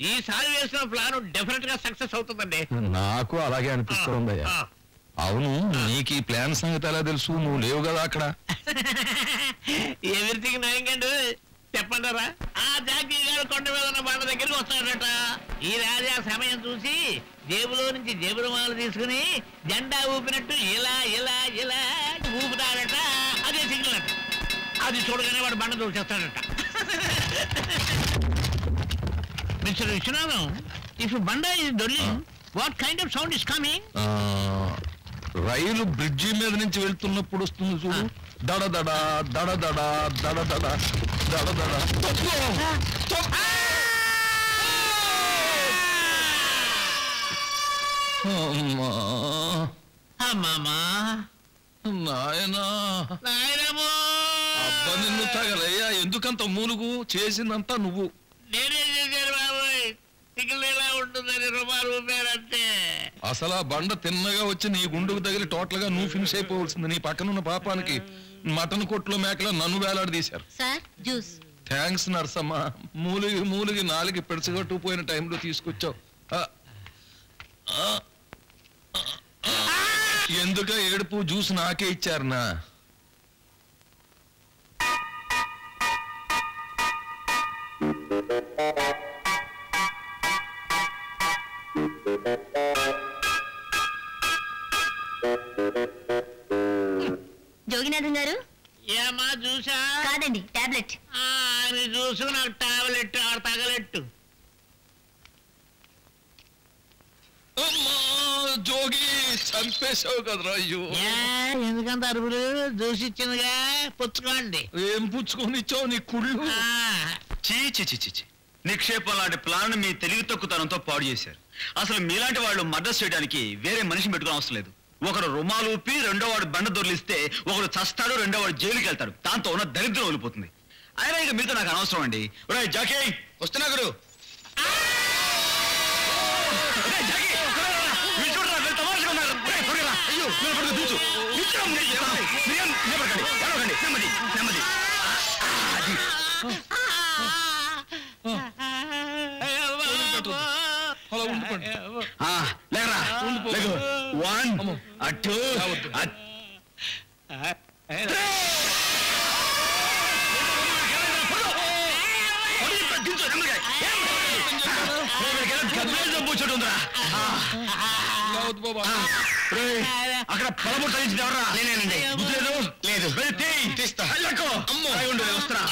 ఈసారి వేసిన plan definite గా సక్సెస్ అవుతుందండి. నాకు అలాగే అనిపిస్తుంది. అవును, నీకు ఈ ప్లాన్ సంగతి ఎలా తెలుసు? నువ్వు లేవు కదా అక్కడ. ఎవ్రీథింగ్ నయంగండి. చెప్పంటారా? ఆ జాకీ గారు కొండ మీద ఉన్న బండ దగ్గరికి వస్తాడట. ఈ రాజా సమయం చూసి జేబులో నుంచి జేబురుమాలు తీసుకుని జెండా ఊపినట్టు ఇలా ఇలా ఇలా ఊపుతాడట. అదే సిగ్నల్ అట. అది చూడగానే వాడు బండ దూచేస్తాడట. Mister Viswanatham, if banda is dolling, what kind of sound is coming? రైలు బ్రిడ్జి మీద నుంచి వెళ్తున్నప్పుడు వస్తుంది చూడు, దడ దడ దడ దడ దడ దడ దడ దడ. అమ్మా నాయనా, అబ్బా నిన్ను తగలయ్యా. ఎందుకంత మూలుగు? చేసిందంతా నువ్వు. నేనే చేశాను బాబోయ్. సిగ్గులేలా ఉంటుందని రుమాలు ఊపారంటే. అసలు ఆ బండ తిన్నగా వచ్చి నీ గుండుకు తగిలి టోటల్ గా నువ్వు ఫినిష్ అయిపోవలసింది. నీ పక్కనున్న పాపానికి మటన్ కొట్లో మేకలో నన్ను వేలాడదీశారు. థ్యాంక్స్ నర్సమ్మ. మూలిగి మూలిగి నాలుగు పెడచగట్టుకుపోయిన టైంలో తీసుకొచ్చావు. ఎందుక ఏడుపు? జ్యూస్ నాకే ఇచ్చారనా? జోగినాథం గారు. ఏమా జ్యూసా? కాదండి, టాబ్లెట్. జ్యూసు నాకు టాబ్లెట్ తగలెట్టు. జోగి చంపేశావు కదరా. అయ్యో, ఎందుకంత అరుపులు? జ్యూస్ ఇచ్చిందిగా, పుచ్చుకోండి. ఏం పుచ్చుకొని ఇచ్చావు? నీ కుళ్ళు. చీ నిక్షేపం లాంటి ప్లాన్ మీ తెలివి తక్కువతనంతో పాడు చేశారు. అసలు మీలాంటి వాళ్ళు మర్డర్ చేయడానికి వేరే మనిషిని పెట్టుకుని అవసరం లేదు. ఒకరు రుమాలు ఊపి రెండో వాడు బండ దొరిలిస్తే ఒకడు చస్తాడు, రెండో వాడు జైలుకి వెళ్తాడు. దాంతో ఉన్న దరిద్రం వదిలిపోతుంది. అయినా ఇక మీతో నాకు అనవసరం అండి. జాకీ వస్తున్నా గురు. లేరా, 1 2 అక్కడ పొలము తగ్గించింది ఎవరా? నేనేనండి. లేదు తీస్తా. వస్తున్నా.